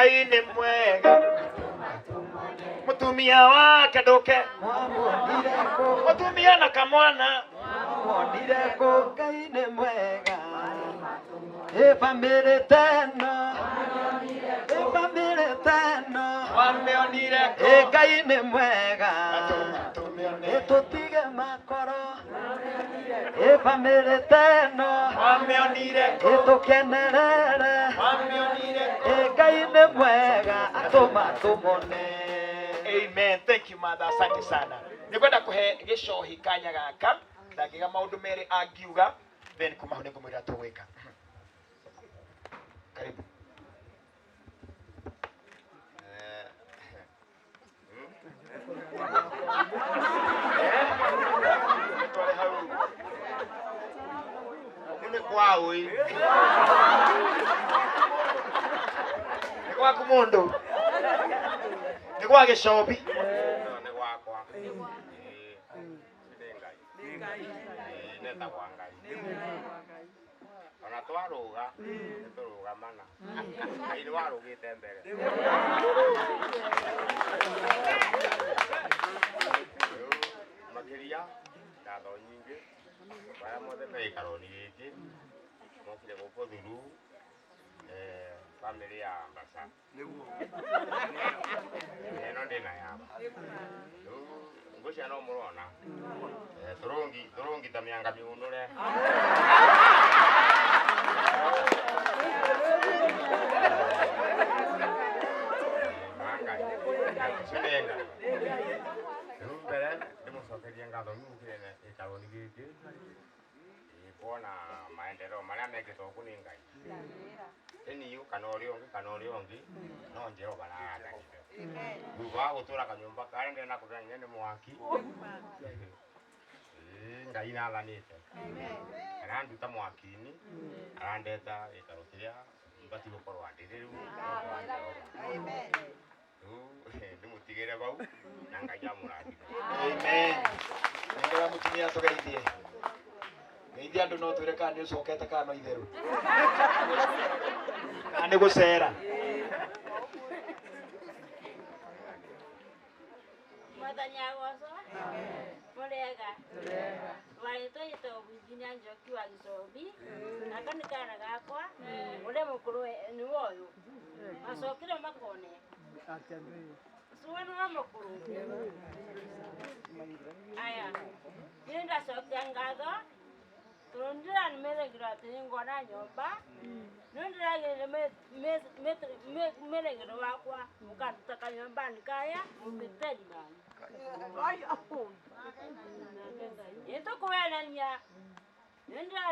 Ngai nĩ mwega mutumia wake nduke mutumia na kamwana mwonire kũ Ngai nĩ mwega family teno wamionire Ngai nĩ mwega tutige makoro family teno wamionire tukenerere wamionire Ngai nĩ mwega atũma tũmone. Amen. Thank you, mother. Asante sana. Nikwenda kuhe gicohi kanya gaka ndagiga maundu meri angiuga then kumaho ni ngumwira tugwika. Karibu. Ni kwao hii. Ni kwa kumundu. Ni kwa gicobi. Ni gwakwa. Ngai. Neta kwa Ngai. Ona twaruga, turuga mana. Ngai ni warugite mbere. Makiria ngatho nyingi. Bara mothe me karoni giki. Mokire guko thuru. Family ya Mbasa. Eno ndina yaba. Ngusha no murona. Turungi tamyanga miunure. Manga. Sinenga. Rumbere ndimucokeria ngatho nyukirene ikaroni giki. Ibona maendeleo maria mekitwo kuni Ngai. Eniyo kana oriongi no njero barara. Buba gutura kanyumba kare ndena kuganya ni mwaki. Ngai na thanite. Kana nduta mwaki-ini arandeta ikarukiria mbati gukorwo andiriru. Amen. Ndimutigire bau na Ngai amurathi. Amen. Ngira mutumia tugeithie. Geithia andu no twire kana ni ucokete kana no itheru. Ani gucera. Mwathanya goco. Murega. Warito ito Virginia Njoki wa Gicobi. Aka ni kana gakwa. Ure mukuru ni woyo. Macokire makone. Suwe no mukuru. Aya. Nenda cokia ngatho. Turundira nimeregira tini ngona nyomba. Nundiragira meregiro wakwa mukatuta nyomba nikaya mupeteri bani. Yeto kuwenania. Nundira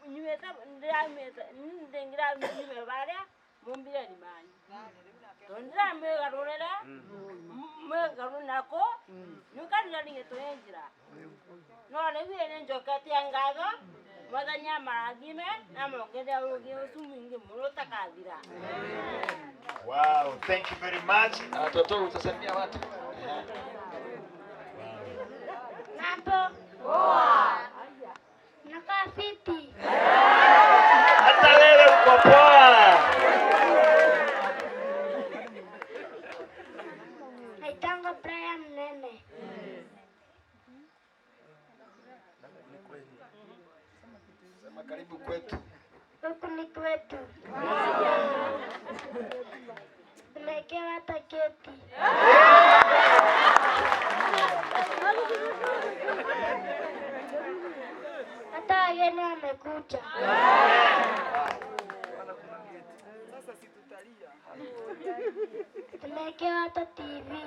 nyumeta ndingira nyume baria mumbire ni bani. Tundira megarurera megarunako nukanira ningetuenjira. No lewe ne njokati angaga Mwathanya maragime na mongere ugi usumingi muruta kathira. Wow, thank you very much. Toto utasalimia watu. Napo. Poa. Nakaa fiti. Hata wewe uko poa. Naitanga Brian Nene. Sema karibu kwetu. Huku ni kwetu. Tumewekewa hata keti. Hata wageni wamekuja. Tumewekewa hata TV.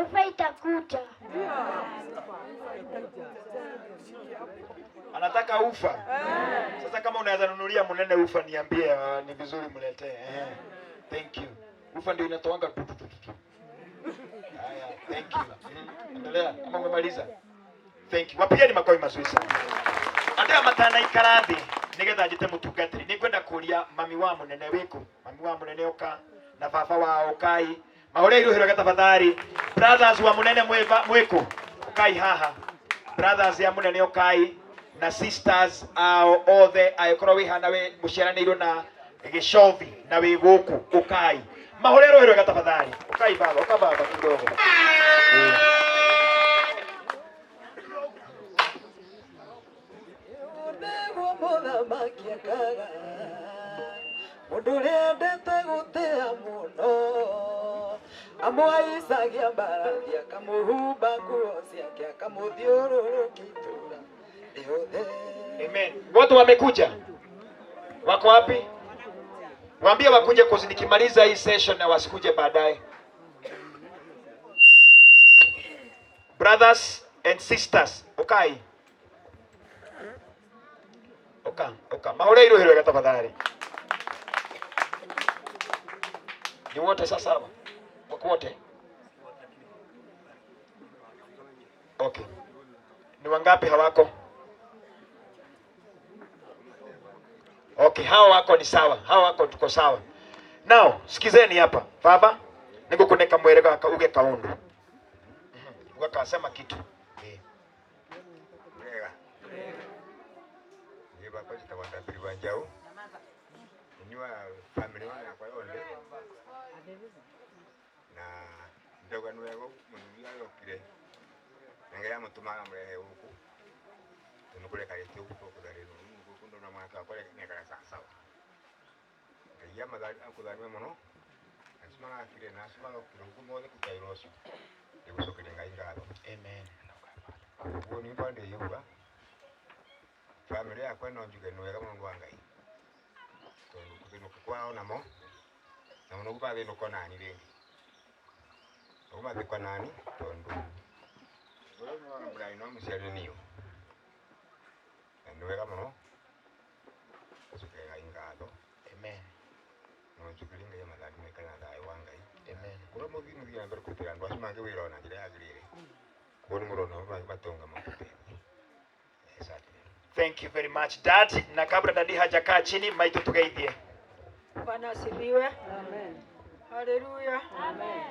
Ufa itakuja. Anataka ufa. Sasa kama unaweza nunulia Munene ufa niambie, ni vizuri mletee. Thank you. Ufa ndio inatoanga tu. Haya, thank you. Endelea kama umemaliza. Thank you. Wapigeni makofi mazuri sana. Andea matana ikarathi nigetha njite mutungatiri. Nikwenda kuria mami wa Munene wiku. Mami wa Munene oka na baba wa Okai. Mahore iruhiro gatafathari. Brothers wa Munene mwiku. Okai haha. Brothers ya Munene Okai. na sisters ao othe akorwo wi hana we muciaranirwo na gicothi na wi guku ukai mahorero hero gatafadhali ukai baba ukababa kidogo Mudurendete gutea muno amwaisagia mbarathi akamuhumba nguo ciake akamuthiũrũrũkitura yothe. Amen. Watu wamekuja, wako wapi? Waambie wakuje kozi nikimaliza hii session na wasikuje baadaye. Brothers and sisters, okay. Okay. Mahore hilo hilo tafadhali. Ni wote sasa hapa? Wako wote? Okay. Ni wangapi hawako? Okay, hawa wako ni sawa. Hawa wako tuko sawa. Now, sikizeni hapa. Baba, niko kuneka mwereka uge kaundu. Ukasema kitu. Mwereka. Ni baba chitawanda piliwanjao. Niwa family wana kwa yonde. Na ndoga nwego munuya yokire. Ngaya mutumana mwehe huku. Tunukule kalete huku kudareno. Kundo na mwaka kwa nekala sawa. Ya madali akudanywe mono. Asmana akire na asmana kuruku mode kutairosu. Ebuso kirenga ingalo. Amen. Woni pande yuba. Family yakwe no njuge nwega mungu wangai. Kutino kwao namo. Na muno kuba bino konani rengi. Uma kwa nani? Tondo. Wewe mwana mbrai no msiare niyo. Nwega mono. Sukega ingalo. Amen. No chukulinga ya madali mekana dai wangai. Amen. Kuro mugi mugi amber kutira ndo asmange wiro na jira agirire. Kuri murono batonga makupe. Exactly. Thank you very much Dad. Na kabla dadi hajakaa chini, maito tugaidie. Bwana asifiwe. Amen. Haleluya. Amen.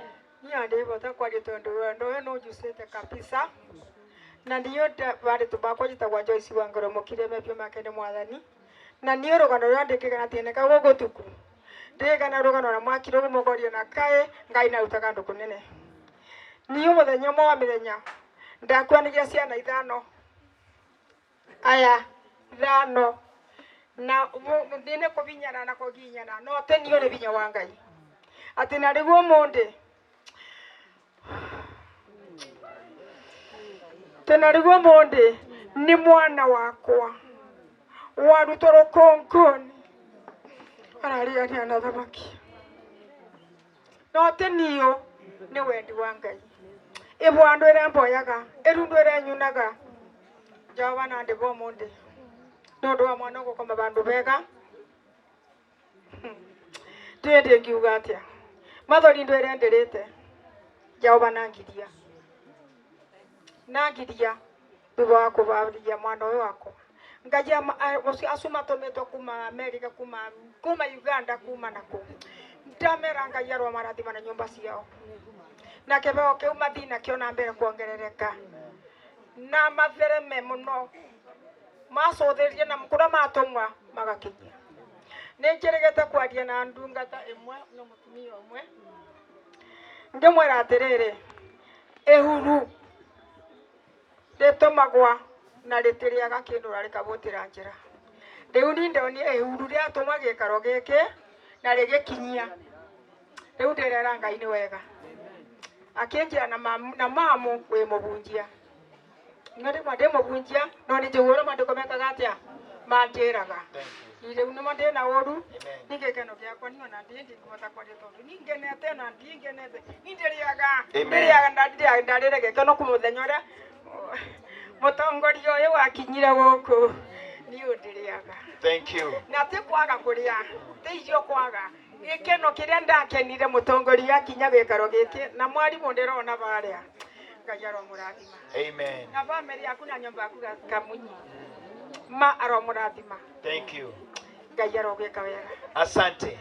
Niande bota kwa litondo ndo no jusete kabisa. Na ndiyo bari tubako jitagwa Joyce Wangoro mukire mepyo makene mwathani. Na niyo rogano rwandikika na tiene kago gutuku. Ndega na rogano na mwakiro gumogorio na kae ngai na utaga ndu kunene. Niyo muthenya mo wa mithenya. Ndakwanigia ciana ithano. Aya, ithano. Na ndine kubinyana na kuginyana no te niyo ni binya wa ngai. Ati na riguo monde. Tena riguo monde ni mwana wakwa. Warutoro konkoni. Araria ni anathamaki. No te niyo ni wendi wa ngai. Ibwandu ire mboyaga, irundu ire nyunaga. Jehova na ndebo monde. No ndo mwana gukoma bandu bega. Ndende ngiuga atia. Mathori ndu ire ndirite. Jehova na ngiria. Na ngiria bibo wako baburia mwana uyu wako. Ngaja asuma tometo kuma America kuma Uganda kuma nako. Ndamera ngaja ro marathima na nyumba ciao. Na kebeo ke umathina kiona mbere kuongerereka. Na mathereme muno. Macotherie na mukura matomwa magakinyia. Ninjeregete kwaria na ndungata imwe no mutumia umwe. Ndimwera atiriri. Ehuru. Ndetomagwa na ritiriaga kindu rarikabutira njira. Riu ni ndoni ehuru ria atoma gikaro giki na rigikinyia. Riu ndirera ngai ni wega. Akinjira na mamu we mubunjia. Ngade made mubunjia no ni jogoro mandiko mekaga atia manjiraga. Riu ni mande na oru nigekeno giakwa ni ona ndindi kubata kwa tondu ningenete na ndingenete ndiriaga ndiriaga ndarire gekeno kumuthenya ria mutongoria uyu wakinyire guku ni undiriaga. Thank you. Na te kwaga kuria te icio kwaga gikeno kiria ndakenire mutongoria kinya gikaro giki na mwarimu ndirona baria ngai aromurathima. Amen. Na family yaku na nyumba yaku kamunyi ma aromurathima. Thank you. Ngai arogeka wega. Asante.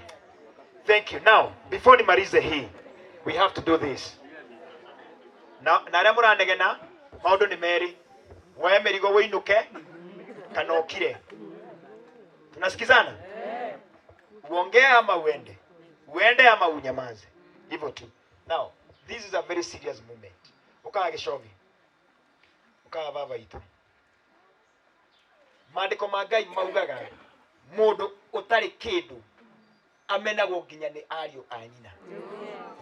Thank you. Now, before nimalize hii, we have to do this. Na remurandegena maundu ni meri. Wewe merigo winuke kana ukire. Tunasikizana? Uongee ama uende. Uende ama unyamaze. Hivyo tu. Now, this is a very serious moment. Ukaa Gishovi. Ukaa baba itu. Maandiko ma Ngai maugaga mundu utari kindu amenagwo nginya ni ariu a nyina.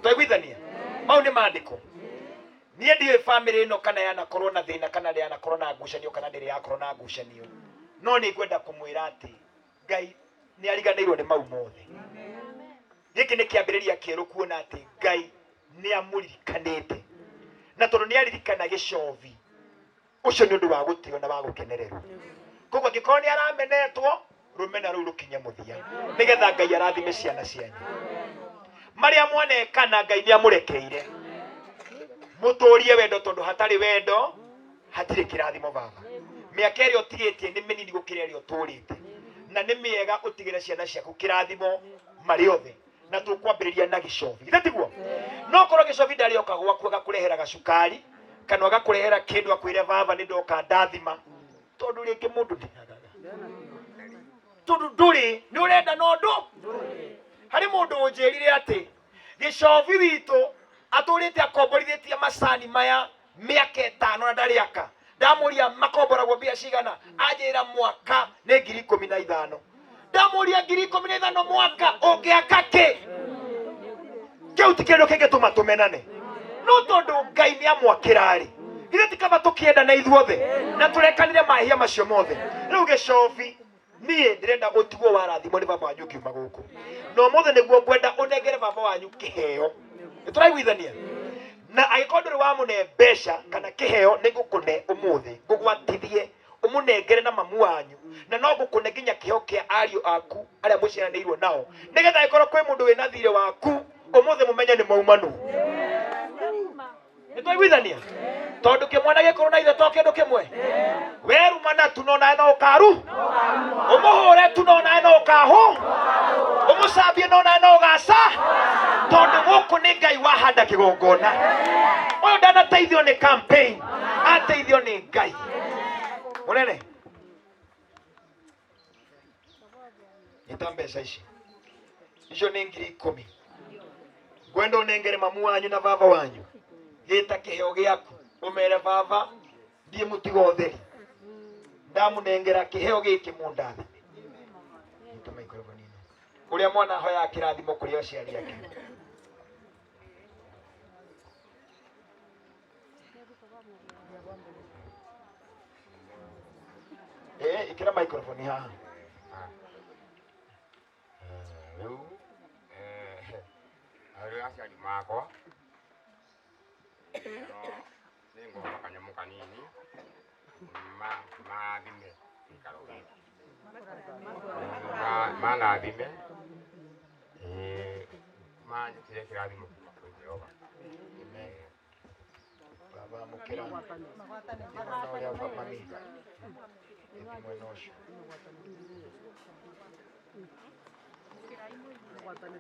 Twaiguithania? Mau ni maandiko. Niĩ ndiũĩ family ĩno kana yanakorwo na thĩna kana yanakorwo na ngucanio kana ndĩrĩ yakorwo na ngucanio. No nĩ ngwenda kũmwĩra atĩ Ngai nĩ ariganĩirwo nĩ mau mothe. Gĩkĩ nĩ kĩambĩrĩria kĩerũ kuona atĩ Ngai nĩ amũririkanĩte. Na tondũ nĩ aririkana Gĩcovi, ũcio nĩ ũndũ wa gũtĩo na wa gũkenererwo. Koguo angĩkorwo nĩ aramenetwo, rũmena rũu rũkinye mũthia, nĩgetha Ngai arathime ciana cianyu. Marĩa mwanekana Ngai nĩ amũrekeire. Mũtũrie wendo tondũ hatarĩ wendo hatirĩ kĩrathimo baba. Mĩaka ĩrĩa ũtigĩtie nĩ mĩnini gũkĩra ĩrĩa ũtũrĩte. Na nĩ mĩega ũtigĩre ciana ciaku kĩrathimo marĩ othe. Na tũkwambĩrĩria na Gĩcovi. Githĩ tiguo? No korwo Gĩcovi ndarĩ oka gwaku agakũrehera gacukari kana agakũrehera kĩndũ akwĩre baba nĩ ndoka ndathima. Tondũ rĩngĩ mũndũ ndĩagaga. Tondũ ndũrĩ nĩ ũrenda na ũndũ. Harĩ mũndũ ũnjĩrire atĩ Gĩcovi witũ atũrĩte akomborithĩtie macani maya mĩaka 5 na ndarĩaka. Ndamũria makomboragwo mbia cigana, anjĩra mwaka nĩ 15,000. Ndamũria 15,000 mwaka ũngĩaka kĩ? Kĩu ti kĩndũ kĩngĩtũma tũmenane. No tondũ Ngai nĩ amwakĩra rĩ, githĩ ti kaba tũkĩenda na ithuothe na tũrekanire mahia macio mothe. Rĩu Gĩcovi niĩ ndĩrenda ũtigwo warathimwo nĩ baba wanyu ũkiuma gũkũ. No mothe nĩguo ngwenda ũnengere baba wanyu kĩheo. Nĩtũraiguithania? Na angĩkorwo ndũrĩ wamũne mbeca kana kĩheo nĩ ngũkũne ũmũthĩ, ngũgwatithie ũmũnengere na mamu wanyu, na no ngũkũne nginya kĩheo kĩa ariũ aku arĩa mũciaranĩirwo nao, nĩgetha angĩkorwo kwĩ mũndũ wĩna thirĩ waku ũmũthĩ mũmenye nĩ maumanu. Nĩtwaiguithania? Tondũ kĩmwana gĩkorwo na ithe to kĩndũ kĩmwe. Werumana tu no nawe no ũkaru, ũmũhũre tu no nawe no ũkahũ, ũmũcambie no nawe no ũgaca. Tondũ gũkũ nĩ Ngai wahanda kĩgongona. Ũyũ ndanateithio nĩ campaign, ateithio nĩ Ngai. Mũnene, nyita mbeca ici. Icio nĩ 10,000. Ngwenda ũnengere mamu wanyu na baba wanyu gĩta kĩheo gĩaku, ũmere baba ndiĩ mũtigo ũtheri, ndamũnengera kĩheo gĩkĩ mũndathime. Nyita microphone ĩno. Ũrĩa mwana ahoyaga kĩrathimo kũrĩ aciari ake. Ikĩra microphone haha. Rĩu arĩa aciari makwa nĩ ngomba kanyamũ kanini mathime gĩikaro gĩkĩ. Manathime manjĩkĩre kĩrathimo kuuma kwĩ Jehova. Baba mũkĩra mwena ũrĩa mami mwena ũcio.